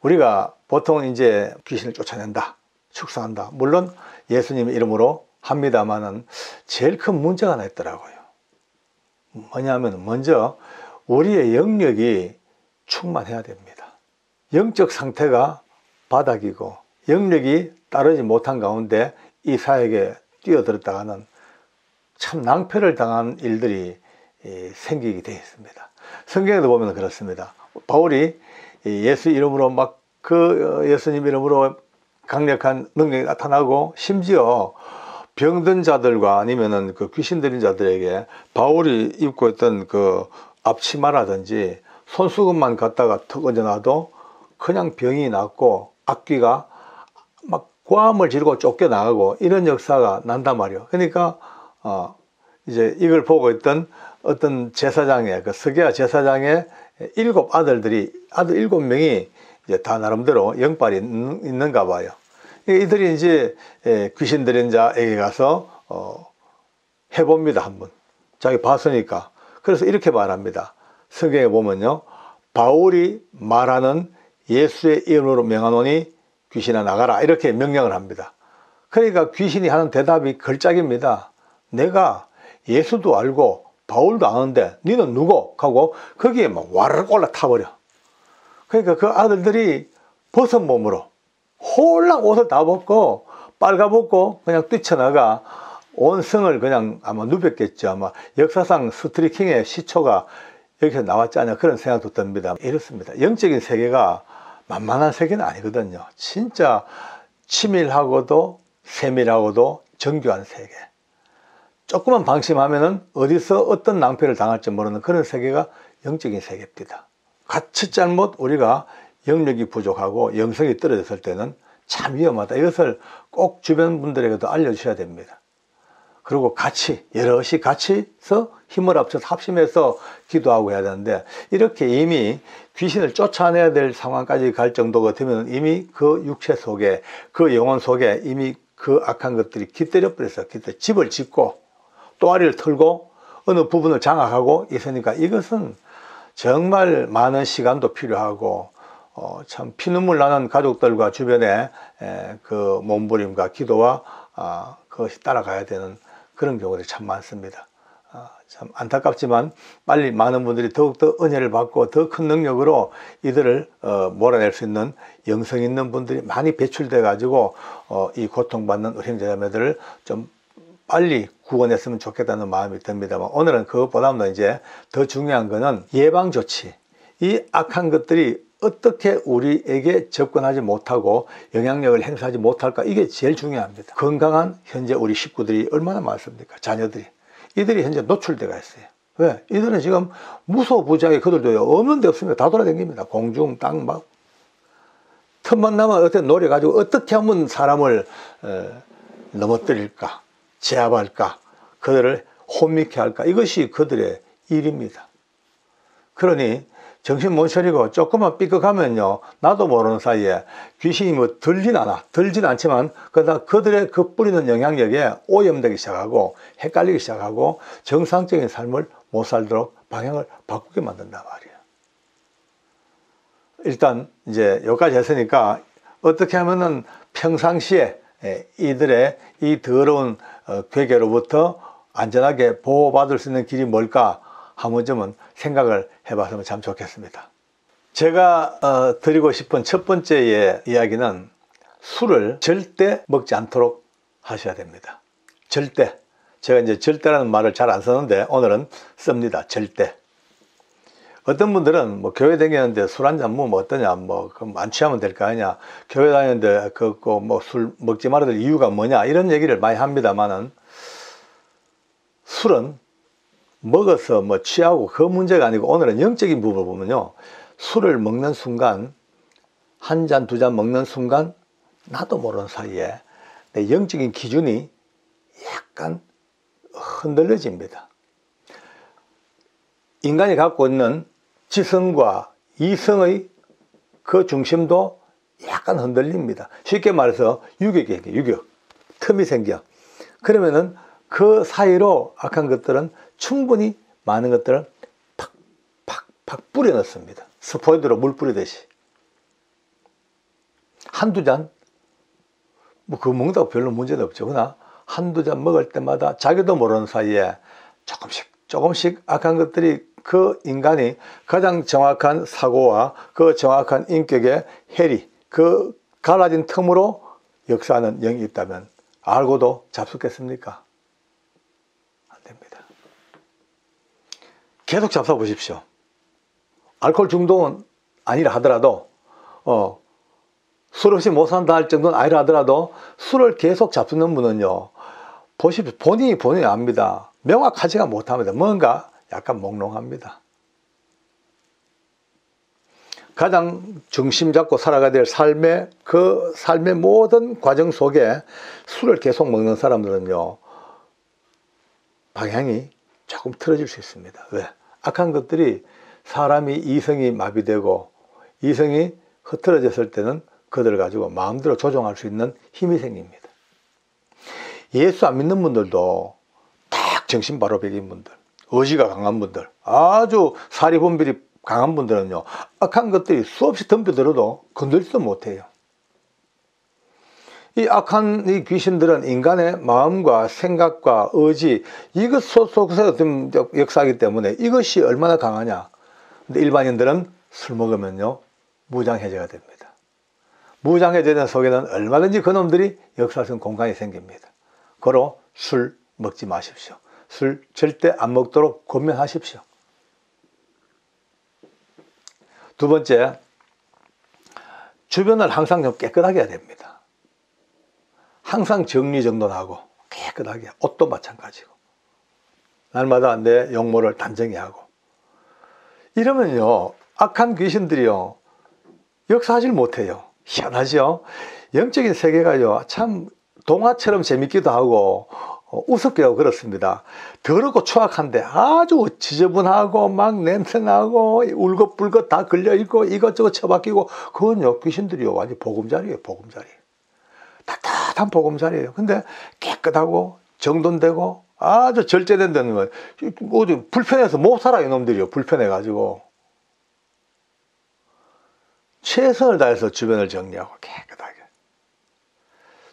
우리가 보통 이제 귀신을 쫓아낸다, 축사한다, 물론 예수님의 이름으로 합니다만은 제일 큰 문제가 하나 있더라고요. 뭐냐면 먼저 우리의 영력이 충만해야 됩니다. 영적 상태가 바닥이고 영력이 따르지 못한 가운데 이 사역에 뛰어들었다가는 참 낭패를 당한 일들이 생기게 되어 있습니다. 성경에도 보면 그렇습니다. 바울이 예수 이름으로 막 예수님 이름으로 강력한 능력이 나타나고 심지어 병든 자들과 아니면은 귀신 들린 자들에게 바울이 입고 있던 앞치마라든지 손수건만 갖다가 턱 얹어놔도 그냥 병이 낫고 악귀가 막 고함을 지르고 쫓겨나가고 이런 역사가 난단 말이에요. 그러니까 이제 이걸 보고 있던 어떤 제사장의 스게야 제사장의 7 아들들이 아들 7명이 이제 다 나름대로 영빨이 있는가 봐요. 이들이 이제 귀신 들린 자에게 가서 해봅니다. 한번 자기 봤으니까. 그래서 이렇게 말합니다. 성경에 보면요, 바울이 말하는 예수의 이름으로 명하노니 귀신아 나가라, 이렇게 명령을 합니다. 그러니까 귀신이 하는 대답이 걸작입니다. 내가 예수도 알고 바울도 아는데 너는 누구? 하고 거기에 막 와르르 올라타버려. 그러니까 그 아들들이 벗은 몸으로 홀랑 옷을 다 벗고 빨가벗고 그냥 뛰쳐나가 온 성을 그냥 아마 누볐겠죠. 아마 역사상 스트리킹의 시초가 여기서 나왔지 않냐 그런 생각도 듭니다. 이렇습니다. 영적인 세계가 만만한 세계는 아니거든요. 진짜 치밀하고도 세밀하고도 정교한 세계. 조금만 방심하면은 어디서 어떤 낭패를 당할지 모르는 그런 세계가 영적인 세계입니다. 가치 잘못 우리가 영력이 부족하고 영성이 떨어졌을 때는 참 위험하다. 이것을 꼭 주변 분들에게도 알려주셔야 됩니다. 그리고 같이 여럿이 같이서 힘을 합쳐서 합심해서 기도하고 해야 되는데, 이렇게 이미 귀신을 쫓아내야 될 상황까지 갈 정도가 되면 이미 그 육체 속에 그 영혼 속에 이미 그 악한 것들이 깃들여 버렸어요. 집을 짓고 또아리를 털고 어느 부분을 장악하고 있으니까 이것은 정말 많은 시간도 필요하고 참 피눈물 나는 가족들과 주변에 그 몸부림과 기도와 그것이 따라가야 되는 그런 경우들이 참 많습니다. 참 안타깝지만 빨리 많은 분들이 더욱더 은혜를 받고 더 큰 능력으로 이들을 몰아낼 수 있는 영성 있는 분들이 많이 배출돼 가지고 이 고통받는 우리 형제자매들을 좀 빨리 구원했으면 좋겠다는 마음이 듭니다만, 오늘은 그것보다는 이제 더 중요한 거는 예방 조치. 이 악한 것들이 어떻게 우리에게 접근하지 못하고 영향력을 행사하지 못할까, 이게 제일 중요합니다. 건강한 현재 우리 식구들이 얼마나 많습니까? 자녀들이. 이들이 현재 노출돼가 있어요. 왜? 이들은 지금 무소부지하게 그들도 없는 데 없습니다. 다 돌아다닙니다. 공중, 땅 막. 틈만 나면 어떻게 노려가지고 어떻게 하면 사람을 넘어뜨릴까, 제압할까, 그들을 혼미케 할까, 이것이 그들의 일입니다. 그러니 정신 못 차리고 조금만 삐걱하면요, 나도 모르는 사이에 귀신이 뭐 들진 않지만 그러다 그들의 그 뿌리는 영향력에 오염되기 시작하고 헷갈리기 시작하고 정상적인 삶을 못 살도록 방향을 바꾸게 만든단 말이에요. 일단 이제 여기까지 했으니까 어떻게 하면은 평상시에 이들의 이 더러운 괴계로부터 안전하게 보호받을 수 있는 길이 뭘까 한 번쯤은 생각을 해봤으면 참 좋겠습니다. 제가 드리고 싶은 첫 번째의 이야기는 술을 절대 먹지 않도록 하셔야 됩니다. 절대. 제가 이제 절대라는 말을 잘 안 쓰는데 오늘은 씁니다. 절대. 어떤 분들은 뭐 교회 다니는데 술 한잔 먹으면 어떠냐, 그럼 안 취하면 될 거 아니냐, 교회 다니는데 술 먹지 말아야 될 이유가 뭐냐, 이런 얘기를 많이 합니다만은, 술은 먹어서 취하고 그 문제가 아니고 오늘은 영적인 부분을 보면요, 술을 먹는 순간, 한 잔, 두 잔 먹는 순간 나도 모르는 사이에 내 영적인 기준이 약간 흔들려집니다. 인간이 갖고 있는 지성과 이성의 그 중심도 약간 흔들립니다. 쉽게 말해서 유격, 틈이 생겨. 그러면은 그 사이로 악한 것들은 충분히 많은 것들을 팍팍팍 뿌려 넣습니다. 스포이드로 물 뿌리듯이. 한두 잔, 뭐 그거 먹는다고 별로 문제는 없죠. 그러나 한두 잔 먹을 때마다 자기도 모르는 사이에 조금씩 악한 것들이 그 인간이 가장 정확한 사고와 그 정확한 인격의 해리, 그 갈라진 틈으로 역사하는 영이 있다면 알고도 잡숫겠습니까? 안 됩니다. 계속 잡숴 보십시오. 알코올 중독은 아니라 하더라도 술 없이 못 산다 할 정도는 아니라 하더라도 술을 계속 잡수는 분은요, 보십시오. 본인이 압니다. 명확하지가 못합니다. 뭔가 약간 몽롱합니다. 가장 중심 잡고 살아가야 될 그 삶의 모든 과정 속에 술을 계속 먹는 사람들은요, 방향이 조금 틀어질 수 있습니다. 왜? 악한 것들이 사람이 이성이 마비되고 이성이 흐트러졌을 때는 그들을 가지고 마음대로 조종할 수 있는 힘이 생깁니다. 예수 안 믿는 분들도 딱 정신 바로 백인 분들, 의지가 강한 분들, 아주 사리분별이 강한 분들은요, 악한 것들이 수없이 덤벼들어도 건들지도 못해요. 이 악한 이 귀신들은 인간의 마음과 생각과 의지, 이것 속에서 역사하기 때문에 이것이 얼마나 강하냐. 근데 일반인들은 술 먹으면요, 무장해제가 됩니다. 무장해제된 속에는 얼마든지 그놈들이 역사할 수 있는 공간이 생깁니다. 고로 술 먹지 마십시오. 술 절대 안 먹도록 권면하십시오. 두 번째, 주변을 항상 좀 깨끗하게 해야 됩니다. 항상 정리정돈하고 깨끗하게, 옷도 마찬가지고 날마다 내 용모를 단정히 하고, 이러면요 악한 귀신들이요 역사하질 못해요. 희한하죠. 영적인 세계가요 참 동화처럼 재밌기도 하고 우습게 하고 그렇습니다. 더럽고 추악한데 아주 지저분하고 막 냄새나고 울긋불긋 다 걸려있고 이것저것 처박히고, 그건요 귀신들이요 완전 보금자리예요. 보금자리, 따뜻한 보금자리예요. 근데 깨끗하고 정돈되고 아주 절제된 데는 어디 불편해서 못 살아요. 놈들이요 불편해가지고. 최선을 다해서 주변을 정리하고 깨끗하게,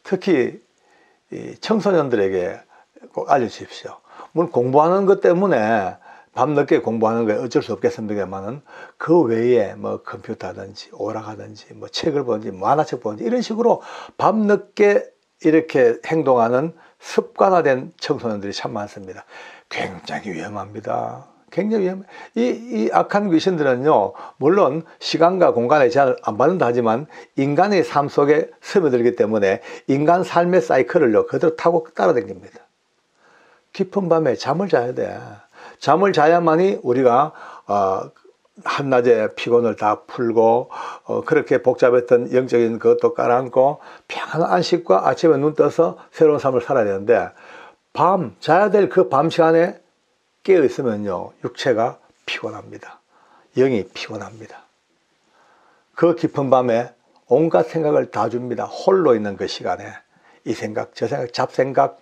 특히 이 청소년들에게 꼭 알려주십시오. 물론 공부하는 것 때문에 밤늦게 공부하는 게 어쩔 수 없겠습니다만은 그 외에 뭐 컴퓨터 하든지 오락하든지 뭐 책을 보든지 만화책 보든지 이런 식으로 밤늦게 이렇게 행동하는 습관화된 청소년들이 참 많습니다. 굉장히 위험합니다. 굉장히 위험해요. 이 악한 귀신들은요, 물론 시간과 공간에 제한을 안 받는다 하지만 인간의 삶 속에 스며들기 때문에 인간 삶의 사이클을요 그대로 타고 따라다닙니다. 깊은 밤에 잠을 자야 돼. 잠을 자야만이 우리가 한낮에 피곤을 다 풀고 그렇게 복잡했던 영적인 것도 깔아앉고 평안한 안식과 아침에 눈 떠서 새로운 삶을 살아야 되는데, 밤 자야 될 그 밤 시간에 깨어 있으면요 육체가 피곤합니다. 영이 피곤합니다. 그 깊은 밤에 온갖 생각을 다 줍니다. 홀로 있는 그 시간에 이 생각 저 생각 잡생각,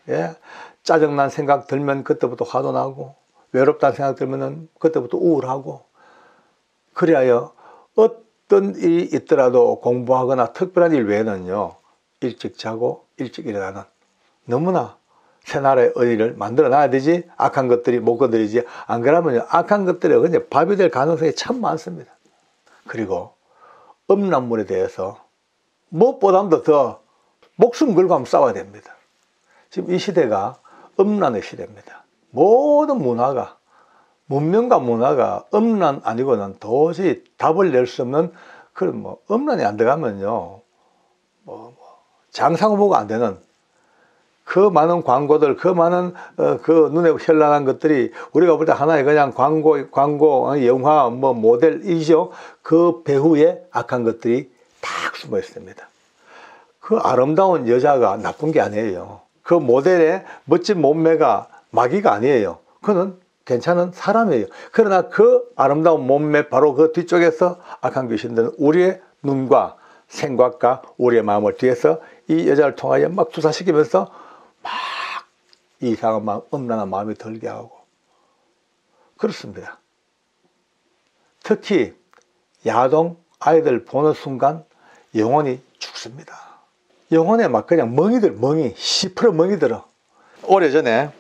짜증난 생각 들면 그때부터 화도 나고, 외롭다는 생각 들면 그때부터 우울하고, 그래야 어떤 일이 있더라도 공부하거나 특별한 일 외에는요 일찍 자고 일찍 일어나는, 너무나 새나라의 의리를 만들어 놔야 되지 악한 것들이 못 건드리지. 안 그러면 악한 것들이 그냥 밥이 될 가능성이 참 많습니다. 그리고 음란물에 대해서 무엇보다도 더 목숨 걸고 한번 싸워야 됩니다. 지금 이 시대가 음란의 시대입니다. 모든 문화가, 문명과 문화가 음란 아니고는 도저히 답을 낼 수 없는 그런 음란이 안 들어가면요 장사고모가 안 되는 그 많은 광고들, 그 많은 그 눈에 현란한 것들이 우리가 볼 때 하나의 그냥 광고, 영화, 모델이죠. 그 배후에 악한 것들이 딱 숨어 있습니다. 그 아름다운 여자가 나쁜 게 아니에요. 그 모델의 멋진 몸매가 마귀가 아니에요. 그는 괜찮은 사람이에요. 그러나 그 아름다운 몸매 바로 그 뒤쪽에서 악한 귀신들은 우리의 눈과 생각과 우리의 마음을 뒤에서 이 여자를 통하여 막 투사시키면서 막 이상한 마음, 음란한 마음이 들게 하고 그렇습니다. 특히 야동 아이들 보는 순간 영혼이 없습니다. 영혼에 막 그냥 멍이 10% 멍이 들어. 오래전에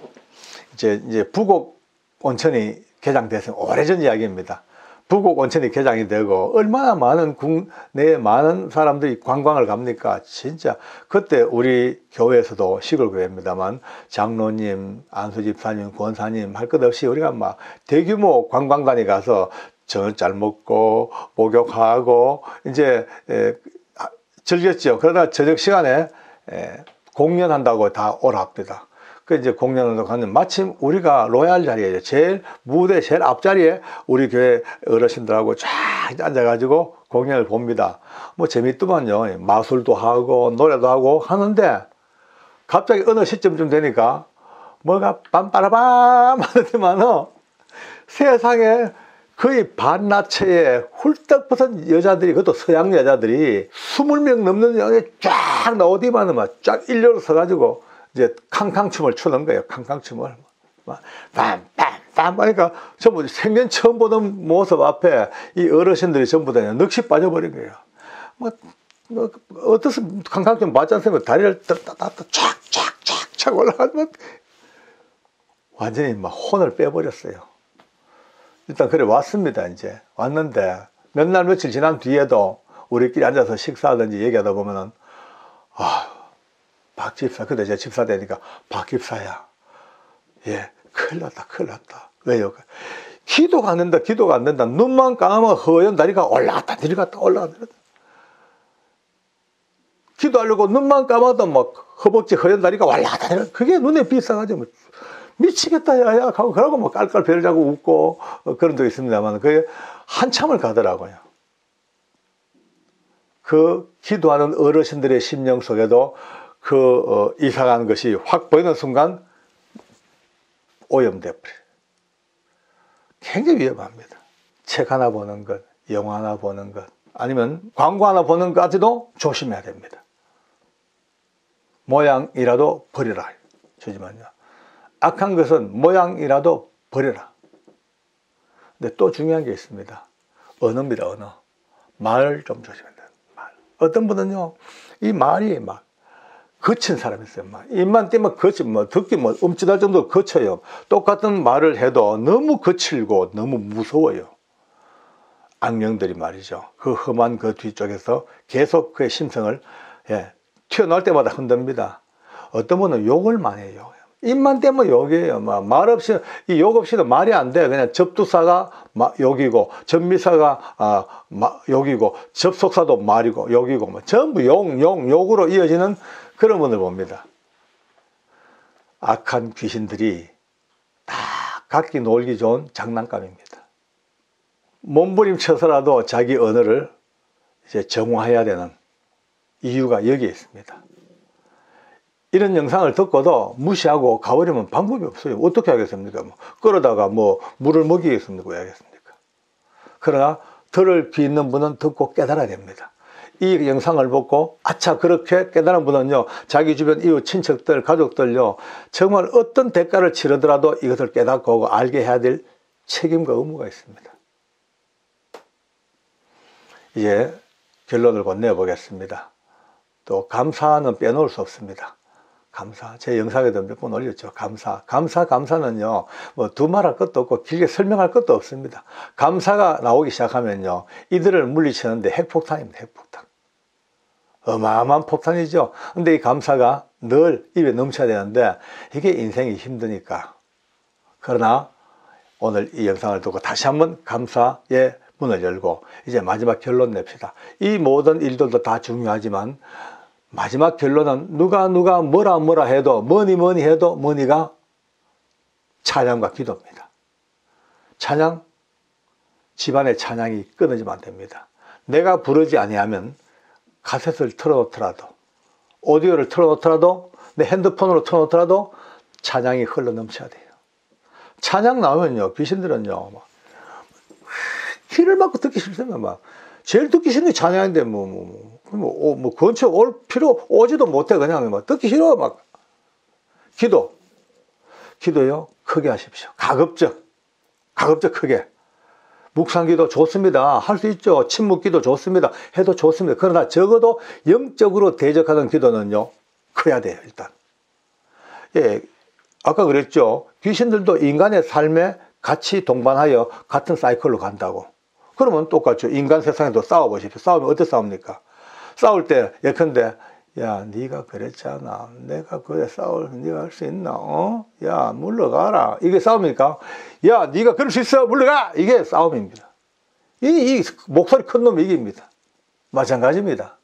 이제 부곡 온천이 개장됐어요. 오래전 이야기입니다. 부곡 온천이 개장이 되고 얼마나 많은 국내에 많은 사람들이 관광을 갑니까? 진짜 그때 우리 교회에서도 시골교회입니다만 장로님, 안수집사님, 권사님 할 것 없이 우리가 막 대규모 관광단이 가서 저녁 잘 먹고 목욕하고 이제 즐겼죠. 그러다 저녁 시간에 공연한다고 다 오라 합니다. 그 이제 공연을 가는 마침 우리가 로얄 자리에 제일 무대 제일 앞자리에 우리 교회 어르신들하고 쫙 앉아가지고 공연을 봅니다. 뭐 재밌더만요. 마술도 하고 노래도 하고 하는데 갑자기 어느 시점쯤 되니까 뭐가 빰빠라밤 하더만은 세상에 거의 반나체에 훌떡 벗은 여자들이, 그것도 서양 여자들이 20명 넘는 여자에 쫙 나오디만은 막 쫙 일렬로 서가지고 이제 캉캉춤을 추는 거예요. 캉캉춤을. 막 빰빰빰 하니까 전부 생전 처음 보는 모습 앞에 이 어르신들이 전부 다 넋이 빠져버린 거예요. 뭐 어떠서 캉캉춤 맞지 않습니까? 다리를 쫙쫙쫙쫙 올라가면 완전히 막 혼을 빼버렸어요. 일단 그래 왔습니다. 이제 왔는데 몇 날 며칠 지난 뒤에도 우리끼리 앉아서 식사하든지 얘기하다 보면은 박 집사, 그때 제 집사 되니까 박 집사야, 예, 큰일 났다. 왜요? 기도가 안 된다. 눈만 감으면 허연 다리가 올라갔다 내려갔다. 기도하려고 눈만 감아도 막 허벅지 허연 다리가 올라갔다 내려갔다. 그게 눈에 비싸가지고 미치겠다 야야 하고 그러고 뭐 깔깔 배를 자고 웃고 그런 적이 있습니다만 그게 한참을 가더라고요. 그 기도하는 어르신들의 심령 속에도 이상한 것이 확 보이는 순간 오염돼 버려요. 굉장히 위험합니다. 책 하나 보는 것, 영화 하나 보는 것, 아니면 광고 하나 보는 것까지도 조심해야 됩니다. 모양이라도 버리라. 주지만요. 악한 것은 모양이라도 버려라. 근데 또 중요한 게 있습니다. 언어입니다, 언어. 말을 좀 조심해야 돼요. 말. 어떤 분은요, 이 말이 막 거친 사람이 있어요. 막 입만 떼면 듣기 움찔할 정도로 거쳐요. 똑같은 말을 해도 너무 거칠고 너무 무서워요. 악령들이 말이죠. 그 험한 그 뒤쪽에서 계속 그의 심성을 튀어나올 때마다 흔듭니다. 어떤 분은 욕을 많이 해요. 입만 떼면 욕이에요. 말 없이, 이 욕 없이는 말이 안 돼. 그냥 접두사가 욕이고, 접미사가 욕이고, 접속사도 말이고, 욕이고, 전부 욕으로 이어지는 그런 분을 봅니다. 악한 귀신들이 다 각기 놀기 좋은 장난감입니다. 몸부림쳐서라도 자기 언어를 이제 정화해야 되는 이유가 여기에 있습니다. 이런 영상을 듣고도 무시하고 가버리면 방법이 없어요. 어떻게 하겠습니까? 끌어다가 물을 먹이겠습니까? 왜 하겠습니까? 그러나 들을 귀 있는 분은 듣고 깨달아야 됩니다. 이 영상을 보고 아차 그렇게 깨달은 분은요, 자기 주변 이웃 친척들 가족들요, 정말 어떤 대가를 치르더라도 이것을 깨닫고 알게 해야 될 책임과 의무가 있습니다. 이제 결론을 건네어 보겠습니다. 또 감사는 빼놓을 수 없습니다. 감사. 제 영상에도 몇 번 올렸죠. 감사는요, 두말할 것도 없고 길게 설명할 것도 없습니다. 감사가 나오기 시작하면요, 이들을 물리치는데 핵폭탄입니다. 핵폭탄. 어마어마한 폭탄이죠. 근데 이 감사가 늘 입에 넘쳐야 되는데 이게 인생이 힘드니까. 그러나 오늘 이 영상을 듣고 다시 한번 감사의 문을 열고 이제 마지막 결론 냅시다. 이 모든 일들도 다 중요하지만 마지막 결론은 누가 뭐라 해도 뭐니 해도 뭐니가 찬양과 기도입니다. 찬양, 집안의 찬양이 끊어지면 안 됩니다. 내가 부르지 아니하면 카셋을 틀어놓더라도, 오디오를 틀어놓더라도, 내 핸드폰으로 틀어놓더라도 찬양이 흘러넘쳐야 돼요. 찬양 나오면요, 귀신들은요, 귀를 막고 듣기 싫으면 제일 듣기 싫은 게 찬양인데 근처 올 필요 오지도 못해. 그냥 듣기 싫어. 기도요 크게 하십시오. 가급적 크게. 묵상기도 좋습니다. 할 수 있죠. 침묵기도 좋습니다. 해도 좋습니다. 그러나 적어도 영적으로 대적하는 기도는요, 커야 돼요, 일단. 예, 아까 그랬죠. 귀신들도 인간의 삶에 같이 동반하여 같은 사이클로 간다고. 그러면 똑같죠. 인간 세상에도 싸워보십시오. 싸우면 어떻게 싸웁니까? 싸울 때 예컨대 야, 네가 그랬잖아. 내가 그래 싸울 네가 할 수 있나? 야, 물러가라. 이게 싸움입니까? 야, 네가 그럴 수 있어. 물러가. 이게 싸움입니다. 이 목소리 큰 놈이 이깁니다. 마찬가지입니다.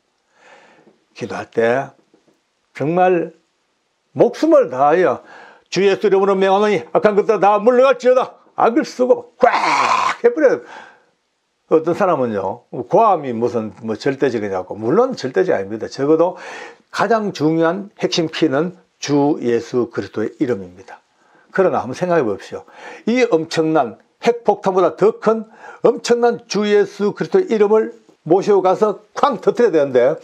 기도할 때 정말 목숨을 다하여 주 예수 이름으로 명하노니 악한 것들 다 물러갈지어다. 악을 쓰고 꽉 해버려요. 어떤 사람은요, 고함이 무슨 절대적이냐고. 물론 절대적이 아닙니다. 적어도 가장 중요한 핵심 키는 주 예수 그리스도의 이름입니다. 그러나 한번 생각해 보십시오. 이 엄청난 핵폭탄보다 더 큰 엄청난 주 예수 그리스도의 이름을 모시고 가서 쾅 터뜨려야 되는데,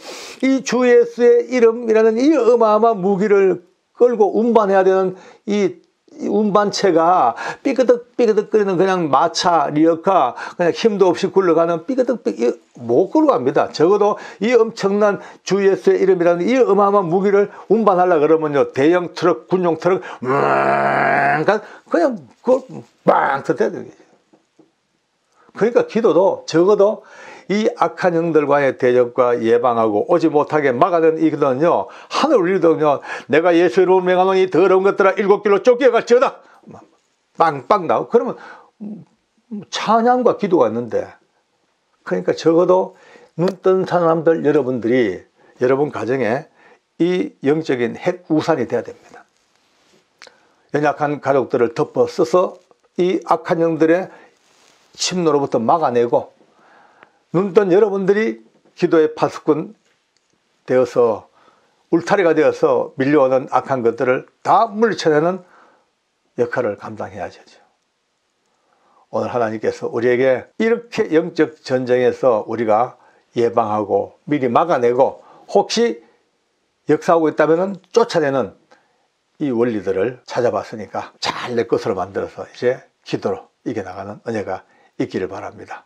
이 주 예수의 이름이라는 이 어마어마한 무기를 끌고 운반해야 되는 이 운반체가 삐그덕 거리는 그냥 마차, 리어카, 그냥 힘도 없이 굴러가는 삐그덕 못 굴러갑니다. 적어도 이 엄청난 주 예수의 이름이라는 이 어마어마한 무기를 운반하려고 그러면요, 대형 트럭, 군용 트럭, 그냥 그걸 빵 터뜨려야 되겠죠. 그러니까 기도도 적어도 이 악한 영들과의 대적과 예방하고 오지 못하게 막아내는 이 기도는요, 하늘 울리더군요. 내가 예수 이름으로 명하노니 더러운 것들아 7길로 쫓겨갈지어다. 빵빵 나오고. 그러면 찬양과 기도가 있는데, 그러니까 적어도 눈 뜬 사람들 여러분들이 여러분 가정에 이 영적인 핵 우산이 돼야 됩니다. 연약한 가족들을 덮어 써서 이 악한 영들의 침노로부터 막아내고, 눈뜬 여러분들이 기도의 파수꾼 되어서 울타리가 되어서 밀려오는 악한 것들을 다 물리쳐내는 역할을 감당해야죠. 오늘 하나님께서 우리에게 이렇게 영적 전쟁에서 우리가 예방하고 미리 막아내고 혹시 역사하고 있다면 쫓아내는 이 원리들을 찾아봤으니까 잘 내 것으로 만들어서 이제 기도로 이겨나가는 은혜가 있기를 바랍니다.